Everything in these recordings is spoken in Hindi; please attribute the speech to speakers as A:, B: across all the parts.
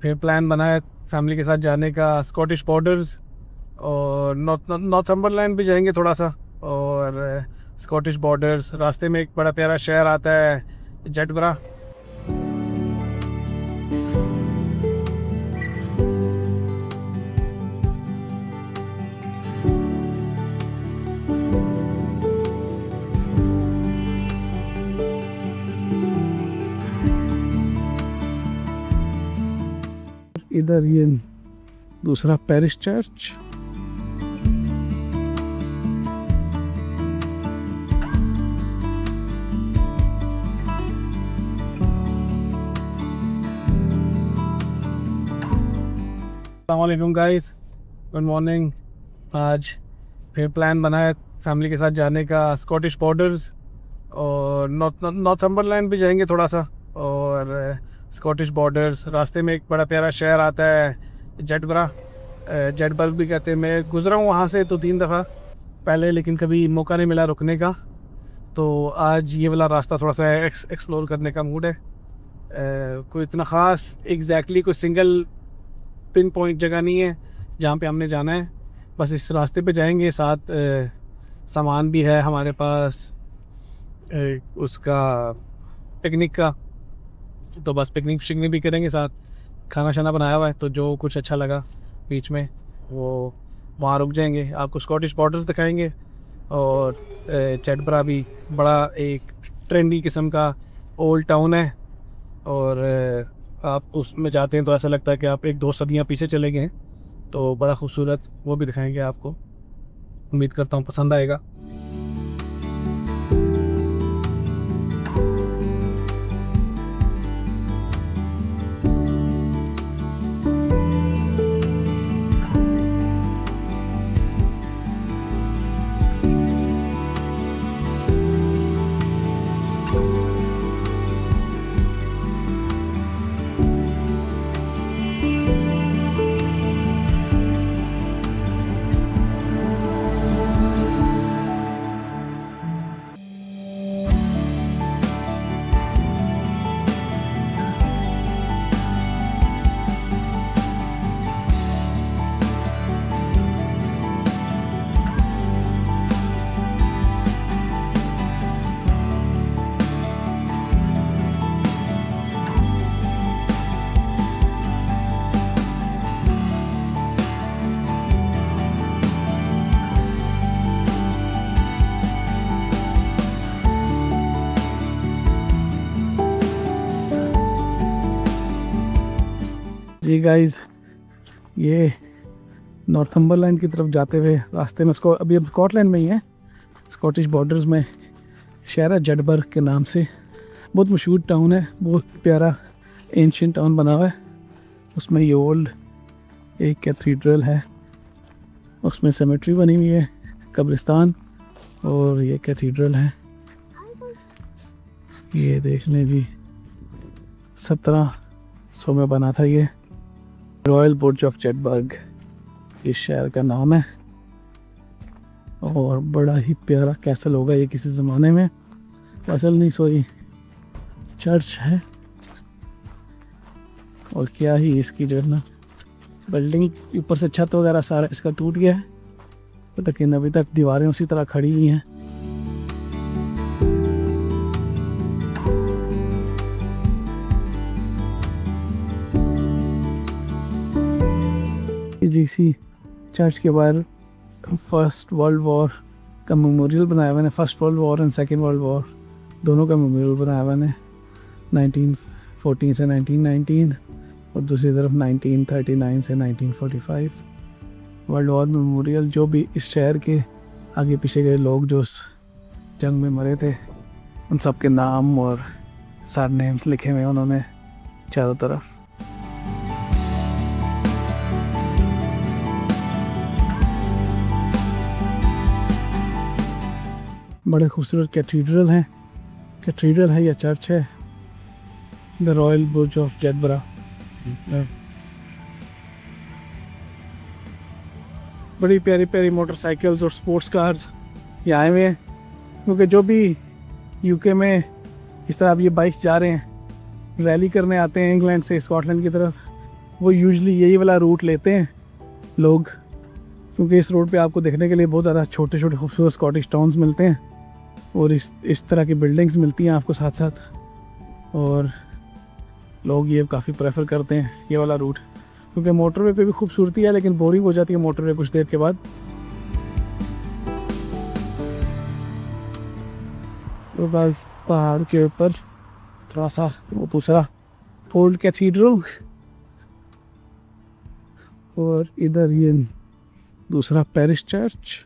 A: फिर प्लान बना है फैमिली के साथ जाने का स्कॉटिश बॉर्डर्स और नॉर्थम्बरलैंड भी जाएंगे थोड़ा सा। और स्कॉटिश बॉर्डर्स रास्ते में एक बड़ा प्यारा शहर आता है जेडबरा। इधर ये दूसरा पेरिश चर्च। अस्सलामुअलैकुम गाइस, गुड मॉर्निंग। आज फिर प्लान बना है फैमिली के साथ जाने का स्कॉटिश बॉर्डर्स और नॉर्थम्बरलैंड भी जाएंगे थोड़ा सा। और स्कॉटिश बॉर्डर्स रास्ते में एक बड़ा प्यारा शहर आता है जेडबरा। जेडबर्ग भी कहते हैं। मैं गुज़रा हूँ वहाँ से 2-3 दफ़ा पहले, लेकिन कभी मौका नहीं मिला रुकने का। तो आज ये वाला रास्ता थोड़ा सा एक्सप्लोर करने का मूड है। कोई इतना ख़ास एग्जैक्टली कोई सिंगल पिन पॉइंट जगह नहीं है जहाँ पे हमने जाना है। बस इस रास्ते पे जाएंगे। साथ सामान भी है हमारे पास उसका पिकनिक का, तो बस पिकनिक शिकनिक भी करेंगे। साथ खाना शाना बनाया हुआ है, तो जो कुछ अच्छा लगा बीच में वो वहाँ रुक जाएंगे। आपको स्कॉटिश बॉर्डर्स दिखाएंगे और जेडबरा भी बड़ा एक ट्रेंडी किस्म का ओल्ड टाउन है। और आप उसमें जाते हैं तो ऐसा लगता है कि आप 1-2 सदियाँ पीछे चले गए हैं। तो बड़ा खूबसूरत वो भी दिखाएंगे आपको। उम्मीद करता हूँ पसंद आएगा। जी गाइस, ये नॉर्थम्बरलैंड की तरफ जाते हुए रास्ते में इसको अभी स्कॉटलैंड में ही है। स्कॉटिश बॉर्डर्स में शहर है जेडबर्ग के नाम से। बहुत मशहूर टाउन है, बहुत प्यारा एंशिएंट टाउन बना हुआ है। उसमें ये ओल्ड एक कैथीड्रल है, उसमें सेमेट्री बनी हुई है, कब्रिस्तान, और ये कैथीड्रल है। ये देख लें जी, 1700 में बना था ये। रॉयल बुर्ज ऑफ जेडबर्ग इस शहर का नाम है। और बड़ा ही प्यारा कैसल होगा ये किसी ज़माने में। असल नहीं, सोई चर्च है। और क्या ही इसकी जो है ना बिल्डिंग, ऊपर से छत वगैरह सारा इसका टूट गया है, लेकिन अभी तक दीवारें उसी तरह खड़ी हुई हैं। जीसी चर्च के बाहर फर्स्ट वर्ल्ड वॉर का मेमोरियल बनाया मैंने। First world war and second world war दोनों का मेमोरियल बनाया मैंने, 1914 से 1919 और दूसरी तरफ 1939 से 1945 वर्ल्ड वॉर मेमोरियल। जो भी इस शहर के आगे पीछे गए लोग जो उस जंग में मरे थे, उन सब के नाम और सारे नेम्स लिखे हुए उन्होंने चारों तरफ। बड़े खूबसूरत कैथीड्रल है या चर्च है, द रॉयल बुर्ज ऑफ जेडबरा। बड़ी प्यारी प्यारी मोटरसाइकिल्स और स्पोर्ट्स कार्स ये आए हुए हैं, क्योंकि जो भी यूके में इस तरह अब ये बाइक जा रहे हैं, रैली करने आते हैं इंग्लैंड से स्कॉटलैंड की तरफ, वो यूजुअली यही वाला रूट लेते हैं लोग, क्योंकि इस रोड पे आपको देखने के लिए बहुत ज़्यादा छोटे छोटे खूबसूरत स्कॉटिश टाउन्स मिलते हैं और इस तरह की बिल्डिंग्स मिलती हैं आपको साथ साथ, और लोग ये काफ़ी प्रेफर करते हैं ये वाला रूट, क्योंकि मोटरवे पे भी खूबसूरती है लेकिन बोरिंग हो जाती है मोटरवे कुछ देर के बाद। तो बस पहाड़ के ऊपर थोड़ा सा वो दूसरा ओल्ड कैथीड्रल और इधर ये दूसरा पेरिश चर्च।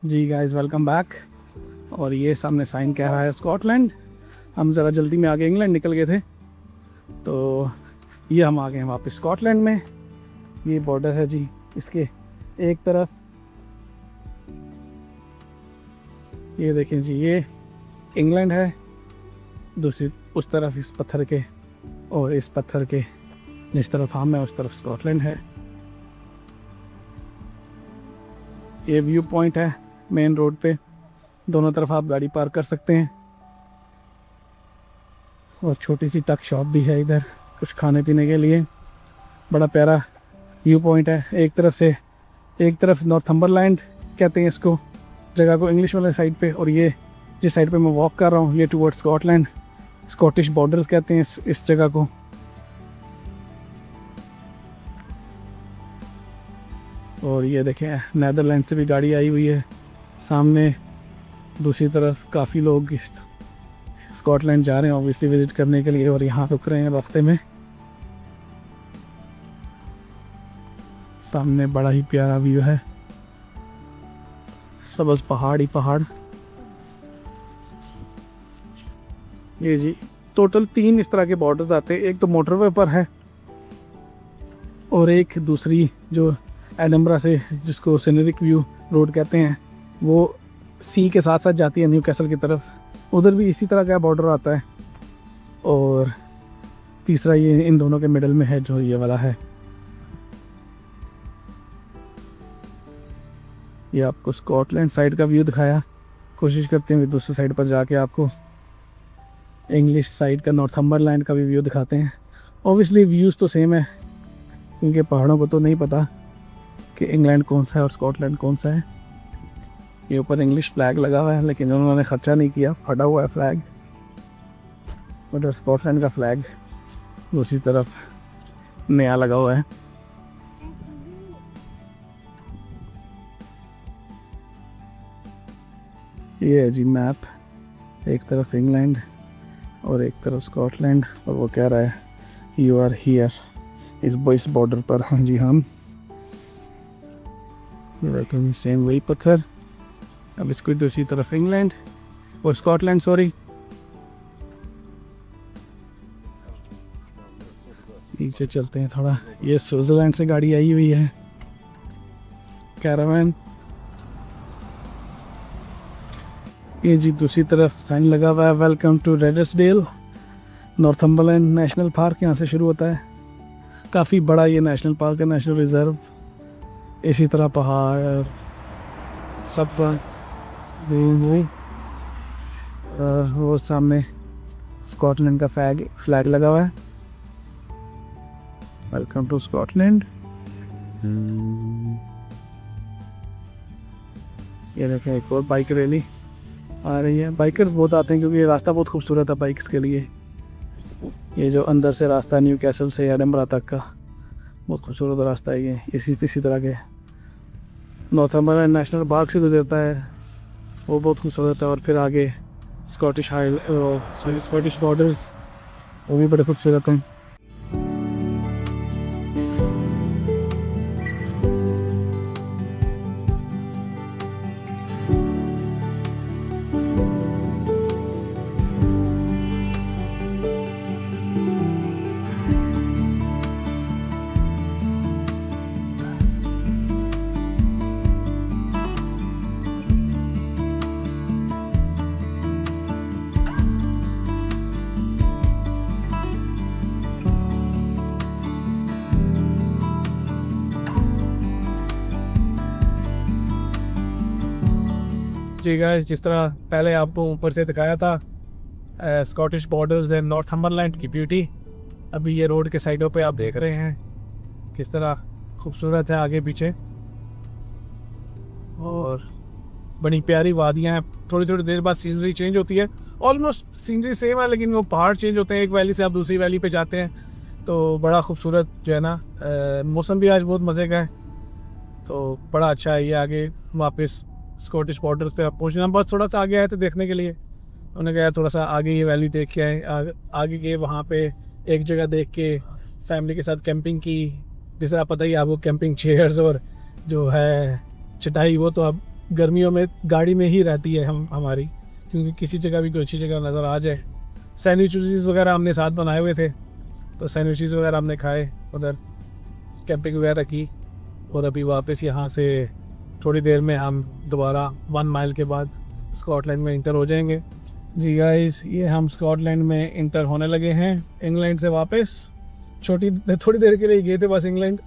A: जी गाइस वेलकम बैक। और ये सामने साइन कह रहा है स्कॉटलैंड। हम ज़रा जल्दी में आगे इंग्लैंड निकल गए थे, तो ये हम आ गए हैं वापस स्कॉटलैंड में। ये बॉर्डर है जी, इसके एक तरफ ये देखें जी, ये इंग्लैंड है, दूसरी उस तरफ इस पत्थर के, और इस पत्थर के जिस तरफ हम हैं उस तरफ स्कॉटलैंड है। ये व्यू पॉइंट है मेन रोड पे, दोनों तरफ आप गाड़ी पार्क कर सकते हैं, और छोटी सी टक शॉप भी है इधर कुछ खाने पीने के लिए। बड़ा प्यारा व्यू पॉइंट है। एक तरफ नॉर्थम्बरलैंड कहते हैं इसको जगह को इंग्लिश वाले साइड पे, और ये जिस साइड पे मैं वॉक कर रहा हूँ ये टुवर्ड स्कॉटलैंड, स्कॉटिश बॉर्डर्स कहते हैं इस जगह को। और ये देखें नैदरलैंड से भी गाड़ी आई हुई है सामने। दूसरी तरफ काफ़ी लोग स्कॉटलैंड जा रहे हैं ऑब्वियसली विज़िट करने के लिए, और यहाँ रुक रहे हैं रास्ते में। सामने बड़ा ही प्यारा व्यू है, सबज पहाड़ ही पहाड़। ये जी टोटल 3 इस तरह के बॉर्डर्स आते हैं। एक तो मोटरवे पर है, और एक दूसरी जो एडनबरा से जिसको सीनरिक व्यू रोड कहते हैं वो सी के साथ साथ जाती है न्यू कैसल की तरफ, उधर भी इसी तरह का बॉर्डर आता है। और तीसरा ये इन दोनों के मिडल में है जो ये वाला है। ये आपको स्कॉटलैंड साइड का व्यू दिखाया, कोशिश करते हैं दूसरी साइड पर जाके आपको इंग्लिश साइड का नॉर्थम्बरलैंड का भी व्यू दिखाते हैं। ऑब्वियसली व्यूज़ तो सेम है, क्योंकि पहाड़ों को तो नहीं पता कि इंग्लैंड कौन सा है और स्कॉटलैंड कौन सा है। ये ऊपर इंग्लिश फ्लैग लगा हुआ है, लेकिन उन्होंने खर्चा नहीं किया, फटा हुआ है फ्लैग। उधर स्कॉटलैंड का फ्लैग दूसरी तरफ नया लगा हुआ है। ये है जी मैप, एक तरफ इंग्लैंड और एक तरफ स्कॉटलैंड, और वो कह रहा है यू आर हियर इस बॉर्डर पर। हाँ जी हम देखेंगे सेम वही पत्थर। अब इसको दूसरी तरफ इंग्लैंड और स्कॉटलैंड, सॉरी। नीचे चलते हैं थोड़ा। ये स्विट्जरलैंड से गाड़ी आई हुई है, कैरावैन। ये जी दूसरी तरफ साइन लगा हुआ है welcome to Redesdale. Northumberland national park यहाँ से शुरू होता है। काफ़ी बड़ा ये नेशनल पार्क है, नेशनल रिजर्व। इसी तरह पहाड़ सब पर वो सामने स्कॉटलैंड का फ्लैग लगा हुआ है, वेलकम टू स्कॉटलैंड। ये देखें एक और बाइक रैली आ रही है। बाइकर्स बहुत आते हैं क्योंकि ये रास्ता बहुत खूबसूरत है बाइक्स के लिए। ये जो अंदर से रास्ता न्यू कैसल से एडनबरा तक का बहुत खूबसूरत रास्ता है ये। इसी तरह के नॉर्थम्बरलैंड नेशनल पार्क से गुजरता है, वो बहुत खूबसूरत है। और फिर आगे स्कॉटिश बॉर्डर्स, वो भी बड़े खूबसूरत हैं। जी गाइस, जिस तरह पहले आपको ऊपर से दिखाया था स्कॉटिश बॉर्डर्स एंड नॉर्थम्बरलैंड की ब्यूटी, अभी ये रोड के साइडों पे आप देख रहे हैं किस तरह खूबसूरत है आगे पीछे, और बड़ी प्यारी वादियाँ हैं। थोड़ी थोड़ी देर बाद सीनरी चेंज होती है, ऑलमोस्ट सीनरी सेम है लेकिन वो पहाड़ चेंज होते हैं, एक वैली से आप दूसरी वैली पे जाते हैं, तो बड़ा खूबसूरत जो है ना। मौसम भी आज बहुत मज़े का है, तो बड़ा अच्छा है। ये आगे वापस स्कॉटिश बॉर्डर्स पे आप पहुँचना, बस थोड़ा सा आगे आए थे देखने के लिए, उन्होंने कहा थोड़ा सा आगे ये वैली देख के आए। आगे गए, वहाँ पे एक जगह देख के फैमिली के साथ कैंपिंग की। जिस तरह पता ही आपको, कैंपिंग चेयर्स और जो है चटाई, वो तो अब गर्मियों में गाड़ी में ही रहती है हमारी, क्योंकि किसी जगह भी कोई अच्छी जगह नज़र आ जाए। सैंडविचेस वगैरह हमने साथ बनाए हुए थे, तो सैंडविचेस वगैरह हमने खाए, उधर कैंपिंग वगैरह की, और अभी वापस यहाँ से थोड़ी देर में हम दोबारा 1 माइल के बाद स्कॉटलैंड में इंटर हो जाएंगे। जी गाइस, ये हम स्कॉटलैंड में इंटर होने लगे हैं इंग्लैंड से वापस। थोड़ी देर के लिए गए थे बस इंग्लैंड।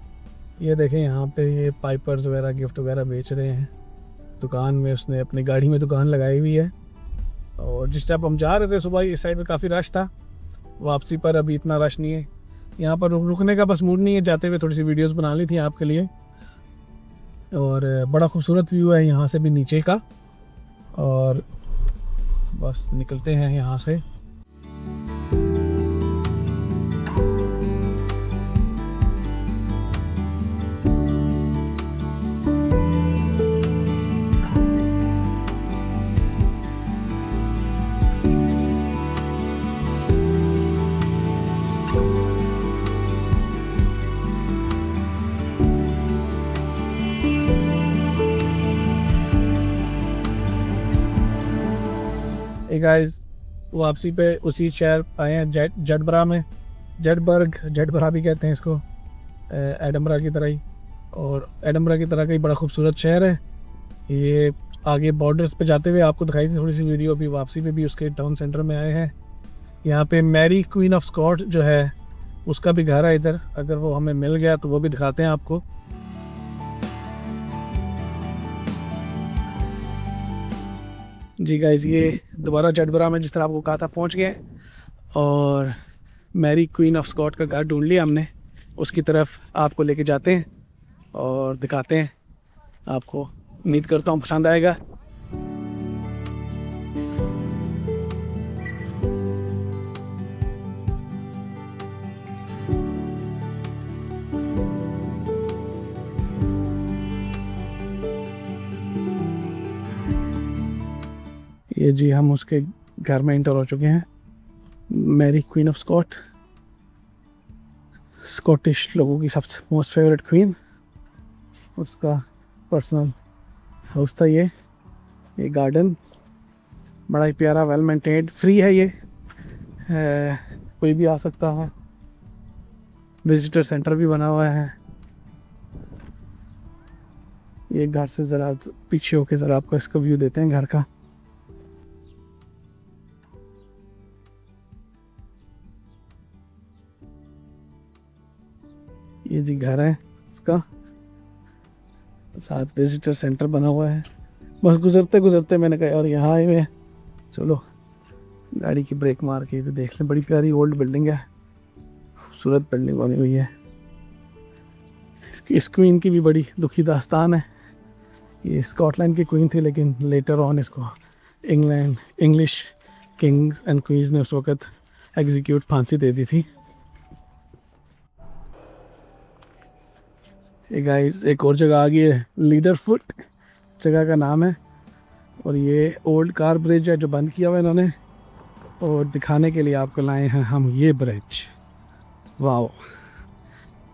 A: ये देखें यहाँ पे ये पाइपर्स वगैरह गिफ्ट वगैरह बेच रहे हैं दुकान में, उसने अपनी गाड़ी में दुकान लगाई हुई है। और जिस टाइप हम जा रहे थे सुबह, इस साइड में काफ़ी रश था, वापसी पर अभी इतना रश नहीं है। यहाँ पर रुकने का बस मूड नहीं है, जाते हुए थोड़ी सी वीडियोस बना ली थी आपके लिए। और बड़ा खूबसूरत व्यू है यहाँ से भी नीचे का, और बस निकलते हैं यहाँ से। गाइस, वापसी पे उसी शहर आए हैं जेडबरा में। जेडबरा भी कहते हैं इसको, एडनबरा की तरह ही, और एडनबरा की तरह का ही बड़ा खूबसूरत शहर है ये। आगे बॉर्डर्स पे जाते हुए आपको दिखाई थी थोड़ी सी वीडियो, अभी वापसी पे भी उसके टाउन सेंटर में आए हैं। यहाँ पे मैरी क्वीन ऑफ स्कॉट जो है उसका भी घर है इधर, अगर वो हमें मिल गया तो वो भी दिखाते हैं आपको। जी गाइस, ये दोबारा जेडबरा में जिस तरह आपको कहा था पहुँच गए, और मैरी क्वीन ऑफ स्कॉट का घर ढूंढ लिया हमने, उसकी तरफ आपको लेके जाते हैं और दिखाते हैं आपको। उम्मीद करता हूँ पसंद आएगा। ये जी हम उसके घर में इंटर हो चुके हैं। Mary queen of Scot, Scottish लोगों की सबसे मोस्ट फेवरेट क्वीन, उसका पर्सनल हाउस था ये गार्डन बड़ा ही प्यारा, वेल मेंटेन्ड, फ्री है ये, कोई भी आ सकता है। विजिटर सेंटर भी बना हुआ है। ये घर से ज़रा पीछे होके ज़रा आपको इसका व्यू देते हैं घर का। ये जी घर है इसका, साथ विजिटर सेंटर बना हुआ है। बस गुजरते गुजरते मैंने कहा यार यहाँ आए हुए हैं, चलो गाड़ी की ब्रेक मार के भी देख लें। बड़ी प्यारी ओल्ड बिल्डिंग है, खूबसूरत बिल्डिंग बनी हुई है। इस क्वीन की भी बड़ी दुखी दास्तान है। ये स्कॉटलैंड की क्वीन थी, लेकिन लेटर ऑन इसको इंग्लिश किंग्स एंड क्वींस ने उस वक़्त एग्जीक्यूट, फांसी दे दी थी। ये गाइस एक और जगह आ गई है, लीडरफुट जगह का नाम है, और ये ओल्ड कार ब्रिज है जो बंद किया हुआ है इन्होंने, और दिखाने के लिए आपको लाए हैं हम ये ब्रिज। Wow,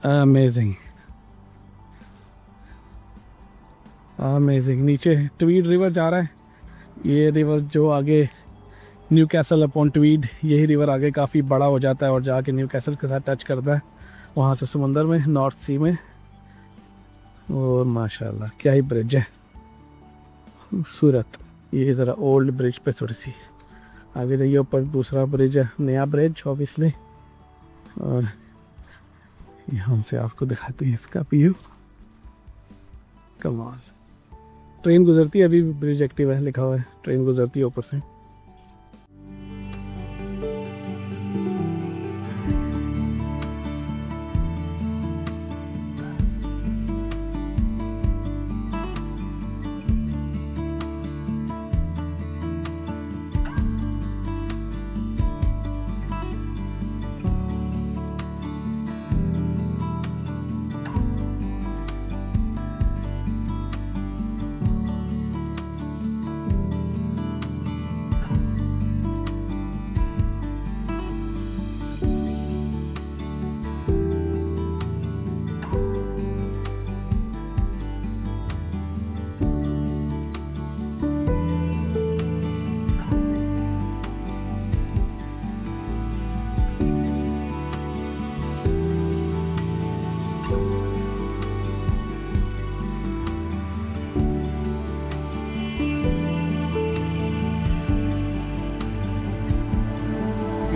A: amazing amazing. नीचे ट्वीड रिवर जा रहा है, ये रिवर जो आगे न्यू कैसल अपॉन ट्वीड, यही रिवर आगे काफ़ी बड़ा हो जाता है और जाके न्यू कैसल के साथ टच करता है वहाँ से समुंदर में, नॉर्थ सी में। और माशाल्लाह क्या ही ब्रिज है, खूबसूरत। ये ज़रा ओल्ड ब्रिज पे थोड़ी सी आगे जाइए, ऊपर दूसरा ब्रिज है, नया ब्रिज ऑब्वियसली, और यहाँ से आपको दिखाते हैं इसका व्यू। कमाल, ट्रेन गुजरती है, अभी ब्रिज एक्टिव है लिखा हुआ है, ट्रेन गुजरती है ऊपर से।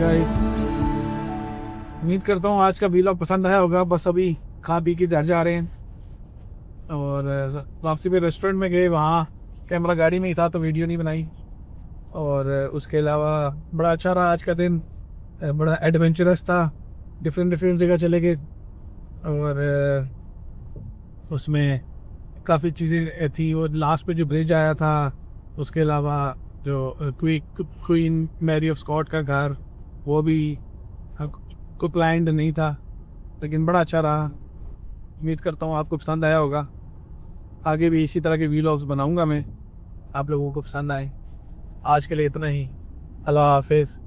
A: गाइस उम्मीद करता हूँ आज का व्लॉग पसंद आया होगा। बस अभी खा पी के घर जा रहे हैं और वापसी पे रेस्टोरेंट में गए, वहाँ कैमरा गाड़ी में ही था तो वीडियो नहीं बनाई। और उसके अलावा बड़ा अच्छा रहा आज का दिन, बड़ा एडवेंचरस था, डिफरेंट जगह चले गए और उसमें काफ़ी चीज़ें थी। वो लास्ट पे जो ब्रिज आया था, उसके अलावा जो क्वीन मैरी ऑफ स्कॉट का घर, वो भी को प्लान्ड नहीं था, लेकिन बड़ा अच्छा रहा। उम्मीद करता हूँ आपको पसंद आया होगा। आगे भी इसी तरह के व्लॉग्स बनाऊंगा मैं, आप लोगों को पसंद आए। आज के लिए इतना ही, अल्लाह हाफिज़।